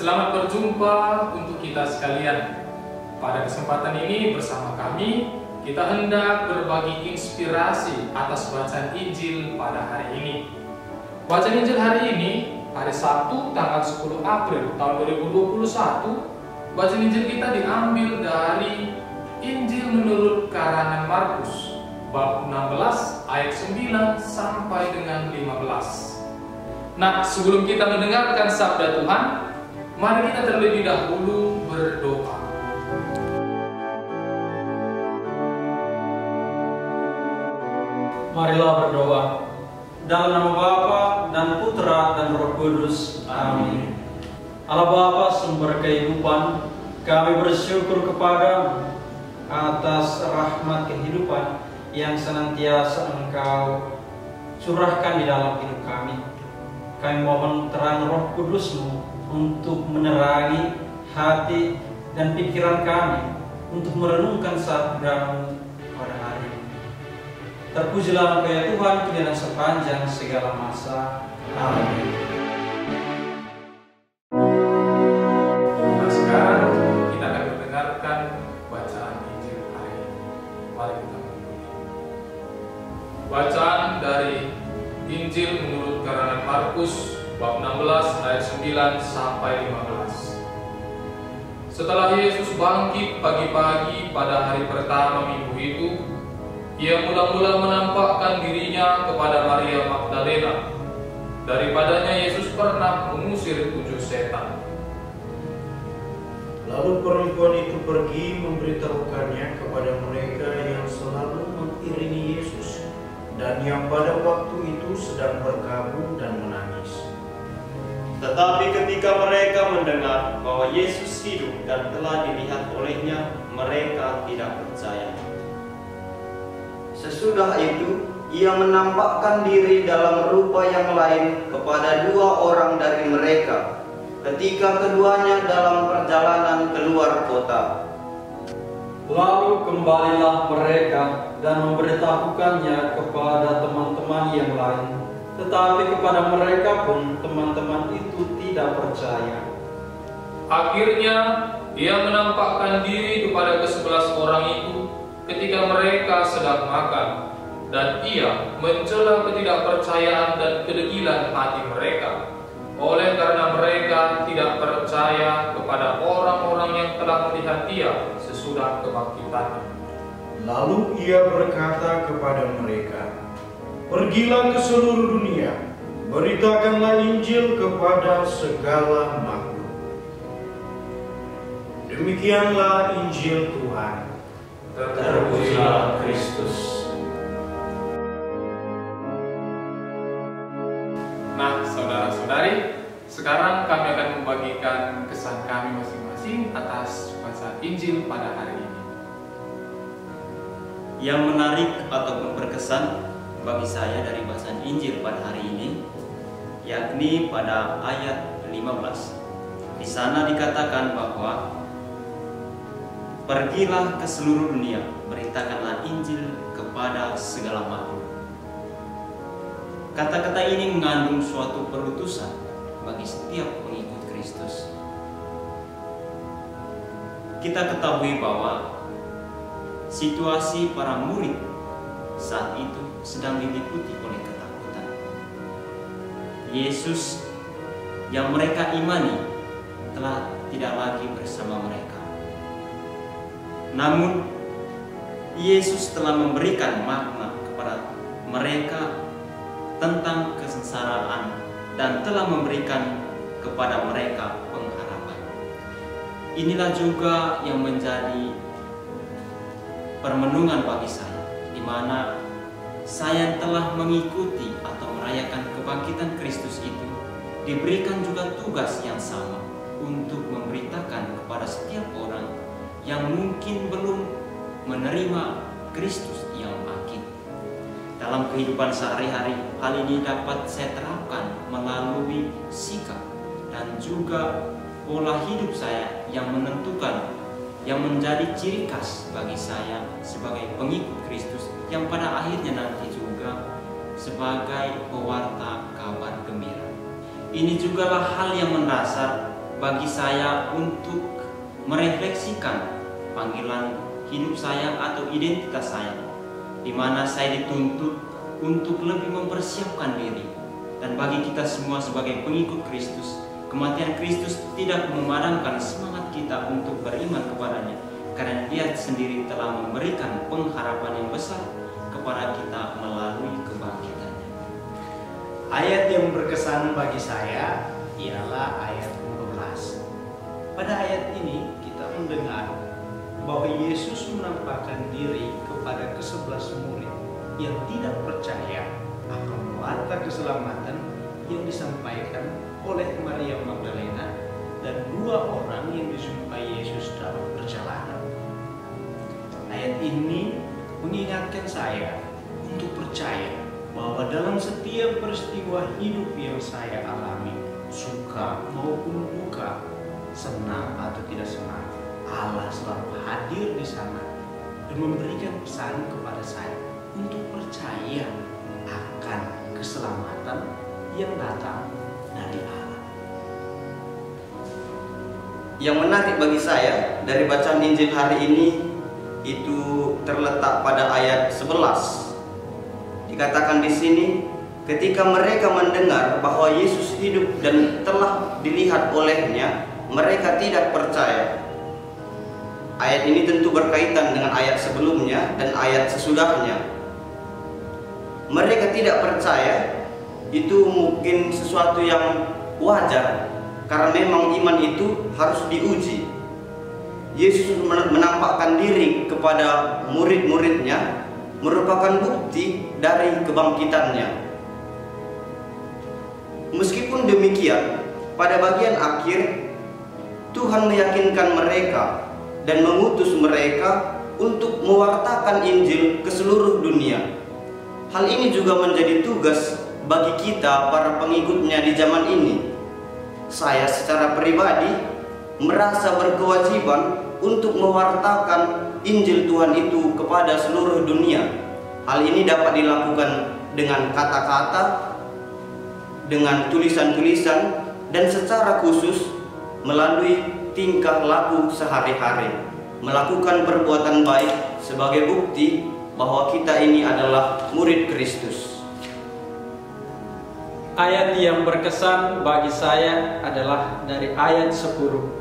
Selamat berjumpa untuk kita sekalian. Pada kesempatan ini bersama kami, kita hendak berbagi inspirasi atas bacaan Injil pada hari ini. Bacaan Injil hari ini, hari Sabtu tanggal 10 April tahun 2021, bacaan Injil kita diambil dari Injil menurut karangan Markus, bab 16 ayat 9 sampai dengan 15. Nah, sebelum kita mendengarkan sabda Tuhan, mari kita terlebih dahulu berdoa. Marilah berdoa. Dalam nama Bapa dan Putra dan Roh Kudus. Amin. Allah Bapa sumber kehidupan, kami bersyukur kepada atas rahmat kehidupan yang senantiasa Engkau curahkan di dalam hidup kami. Kami mohon terang Roh Kudus-Mu untuk menerangi hati dan pikiran kami untuk merenungkan sabda-Mu pada hari ini. Terpujilah Engkau ya Tuhan, kini dan sepanjang segala masa. Amin. Nah, sekarang kita akan mendengarkan bacaan Injil hari ini. Mari kita mengikuti. Bacaan dari Injil menurut karangan Markus, bab 16 ayat 9 sampai 15. Setelah Yesus bangkit pagi-pagi pada hari pertama minggu itu, Ia mula-mula menampakkan dirinya kepada Maria Magdalena. Daripadanya Yesus pernah mengusir 7 setan. Lalu perempuan itu pergi memberitahukannya kepada mereka yang selalu mengiringi Yesus dan yang pada waktu itu sedang berkabung dan menangis. Tetapi ketika mereka mendengar bahwa Yesus hidup dan telah dilihat olehnya, mereka tidak percaya. Sesudah itu, ia menampakkan diri dalam rupa yang lain kepada 2 orang dari mereka, ketika keduanya dalam perjalanan keluar kota. Lalu kembalilah mereka dan memberitahukannya kepada teman-teman yang lain. Tetapi kepada mereka pun teman-teman itu tidak percaya. Akhirnya Ia menampakkan diri kepada ke-11 orang itu ketika mereka sedang makan, dan Ia mencela ketidakpercayaan dan kedegilan hati mereka, oleh karena mereka tidak percaya kepada orang-orang yang telah melihat Dia sesudah kebangkitannya. Lalu Ia berkata kepada mereka, "Pergilah ke seluruh dunia, beritakanlah Injil kepada segala makhluk." Demikianlah Injil Tuhan. Terpujilah Kristus. Nah, saudara-saudari, sekarang kami akan membagikan kesan kami masing-masing atas bacaan Injil pada hari ini. Yang menarik ataupun berkesan bagi saya dari bacaan Injil pada hari ini, yakni pada ayat 15. Di sana dikatakan bahwa pergilah ke seluruh dunia, beritakanlah Injil kepada segala makhluk. Kata-kata ini mengandung suatu perutusan bagi setiap pengikut Kristus. Kita ketahui bahwa situasi para murid saat itu sedang diliputi oleh ketakutan. Yesus yang mereka imani telah tidak lagi bersama mereka. Namun, Yesus telah memberikan makna kepada mereka tentang kesengsaraan dan telah memberikan kepada mereka pengharapan. Inilah juga yang menjadi permenungan bagi saya, di mana saya telah mengikuti atau merayakan kebangkitan Kristus itu, diberikan juga tugas yang sama untuk memberitakan kepada setiap orang yang mungkin belum menerima Kristus yang bangkit. Dalam kehidupan sehari-hari, hal ini dapat saya terapkan melalui sikap dan juga pola hidup saya yang menentukan, yang menjadi ciri khas bagi saya sebagai pengikut Kristus, yang pada akhirnya nanti juga sebagai pewarta kabar gembira. Ini jugalah hal yang mendasar bagi saya untuk merefleksikan panggilan hidup saya atau identitas saya, di mana saya dituntut untuk lebih mempersiapkan diri. Dan bagi kita semua sebagai pengikut Kristus, kematian Kristus tidak memadamkan semangat kita untuk beriman kepadanya, karena Dia sendiri telah memberikan pengharapan yang besar kepada kita melalui kebangkitannya. Ayat yang berkesan bagi saya ialah ayat 14. Pada ayat ini kita mendengar bahwa Yesus menampakkan diri kepada ke-11 murid yang tidak percaya akan warta keselamatan yang disampaikan oleh Maria Magdalena dan 2 orang yang dijumpai Yesus dalam perjalanan. Ayat ini mengingatkan saya untuk percaya bahwa dalam setiap peristiwa hidup yang saya alami, suka maupun duka, senang atau tidak senang, Allah selalu hadir di sana dan memberikan pesan kepada saya untuk percaya akan keselamatan yang datang dari Allah. Yang menarik bagi saya dari bacaan Injil hari ini itu terletak pada ayat 11. Dikatakan di sini, ketika mereka mendengar bahwa Yesus hidup dan telah dilihat olehnya, mereka tidak percaya. Ayat ini tentu berkaitan dengan ayat sebelumnya dan ayat sesudahnya. Mereka tidak percaya itu mungkin sesuatu yang wajar, karena memang iman itu harus diuji. Yesus menampakkan diri kepada murid-muridnya merupakan bukti dari kebangkitannya. Meskipun demikian, pada bagian akhir Tuhan meyakinkan mereka dan mengutus mereka untuk mewartakan Injil ke seluruh dunia. Hal ini juga menjadi tugas bagi kita para pengikutnya di zaman ini. Saya secara pribadi merasa berkewajiban untuk mewartakan Injil Tuhan itu kepada seluruh dunia. Hal ini dapat dilakukan dengan kata-kata, dengan tulisan-tulisan, dan secara khusus melalui tingkah laku sehari-hari, melakukan perbuatan baik sebagai bukti bahwa kita ini adalah murid Kristus. Ayat yang berkesan bagi saya adalah dari ayat 10.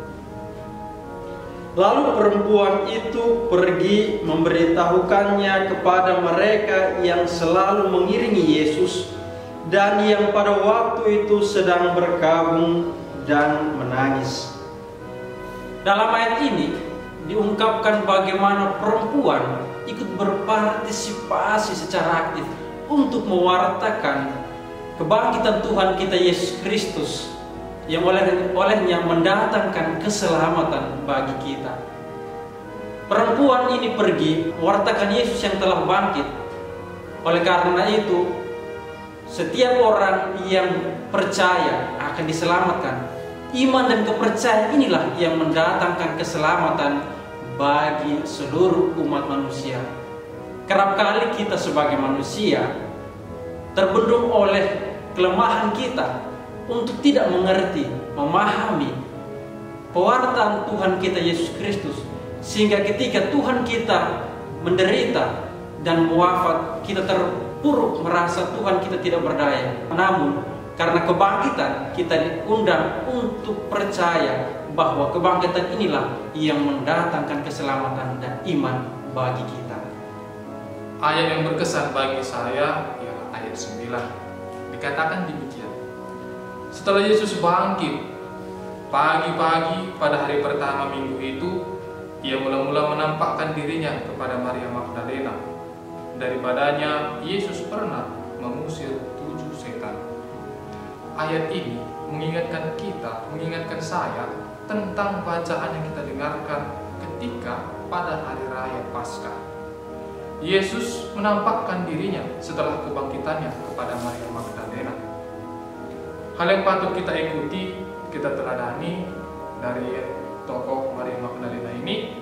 Lalu perempuan itu pergi memberitahukannya kepada mereka yang selalu mengiringi Yesus dan yang pada waktu itu sedang berkabung dan menangis. Dalam ayat ini diungkapkan bagaimana perempuan ikut berpartisipasi secara aktif untuk mewartakan kebangkitan Tuhan kita Yesus Kristus yang olehnya mendatangkan keselamatan bagi kita. Perempuan ini pergi mewartakan Yesus yang telah bangkit. Oleh karena itu, setiap orang yang percaya akan diselamatkan. Iman dan kepercayaan inilah yang mendatangkan keselamatan bagi seluruh umat manusia. Kerap kali kita sebagai manusia terbendung oleh kelemahan kita untuk tidak mengerti, memahami pewartaan Tuhan kita Yesus Kristus, sehingga ketika Tuhan kita menderita dan wafat, kita terpuruk merasa Tuhan kita tidak berdaya. Namun karena kebangkitan, kita diundang untuk percaya bahwa kebangkitan inilah yang mendatangkan keselamatan dan iman bagi kita. Ayat yang berkesan bagi saya ialah ayat 9. Dikatakan demikian. Setelah Yesus bangkit, pagi-pagi pada hari pertama minggu itu, Ia mula-mula menampakkan dirinya kepada Maria Magdalena. Daripadanya Yesus pernah mengusir 7 setan. Ayat ini mengingatkan kita, mengingatkan saya tentang bacaan yang kita dengarkan ketika pada hari raya Paskah. Yesus menampakkan dirinya setelah kebangkitannya kepada Maria Magdalena. Hal yang patut kita ikuti, kita teladani dari tokoh Maria Magdalena ini.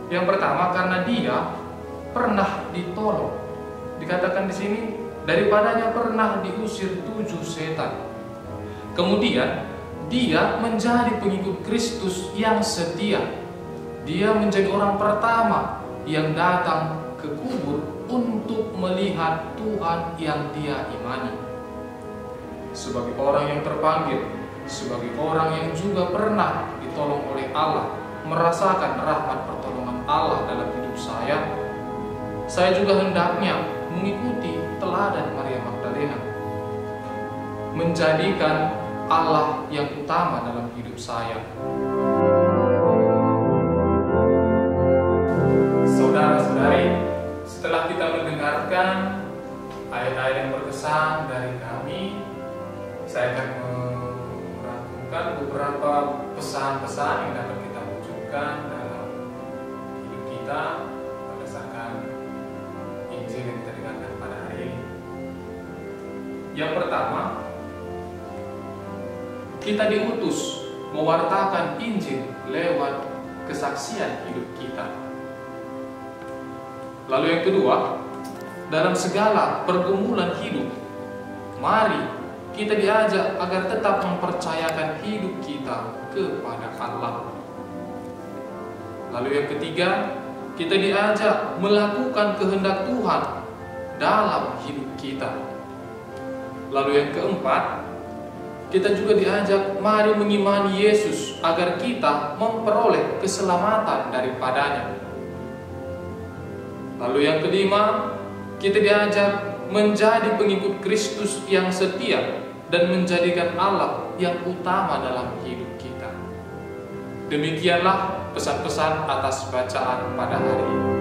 Yang pertama, karena dia pernah ditolong. Dikatakan di sini, daripadanya pernah diusir 7 setan. Kemudian dia menjadi pengikut Kristus yang setia. Dia menjadi orang pertama yang datang ke kubur untuk melihat Tuhan yang dia imani. Sebagai orang yang terpanggil, sebagai orang yang juga pernah ditolong oleh Allah, merasakan rahmat pertolongan Allah dalam hidup saya juga hendaknya mengikuti teladan Maria Magdalena, menjadikan Allah yang utama dalam hidup saya. Saudara-saudari, setelah kita mendengarkan ayat-ayat yang berkesan dari kami, saya akan merangkumkan beberapa pesan-pesan yang dapat kita wujudkan dalam hidup kita berdasarkan Injil yang kita dengarkan pada hari ini. Yang pertama, kita diutus mewartakan Injil lewat kesaksian hidup kita. Lalu yang kedua, dalam segala pergumulan hidup, mari kita diajak agar tetap mempercayakan hidup kita kepada Allah. Lalu yang ketiga, kita diajak melakukan kehendak Tuhan dalam hidup kita. Lalu yang keempat, kita juga diajak mari mengimani Yesus agar kita memperoleh keselamatan daripadanya. Lalu yang kelima, kita diajak menjadi pengikut Kristus yang setia dan menjadikan Allah yang utama dalam hidup kita. Demikianlah pesan-pesan atas bacaan pada hari ini.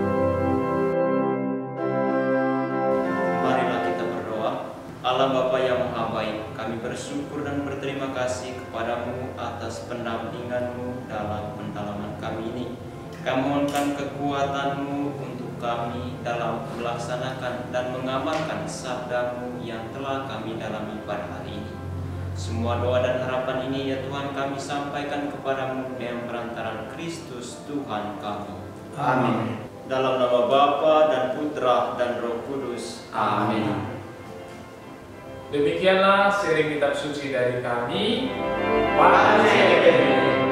Marilah kita berdoa. Allah Bapa yang Maha Baik, kami bersyukur dan berterima kasih kepadamu atas pendampinganmu dalam pendalaman kami ini. Kami mohonkan kekuatanmu untuk kami dalam melaksanakan dan mengamalkan sabdamu yang telah kami dalami pada hari ini. Semua doa dan harapan ini ya Tuhan kami sampaikan kepadamu dengan perantaraan Kristus Tuhan kami. Amin. Dalam nama Bapa dan Putra dan Roh Kudus. Amin. Demikianlah sharing kitab suci dari kami. Amin.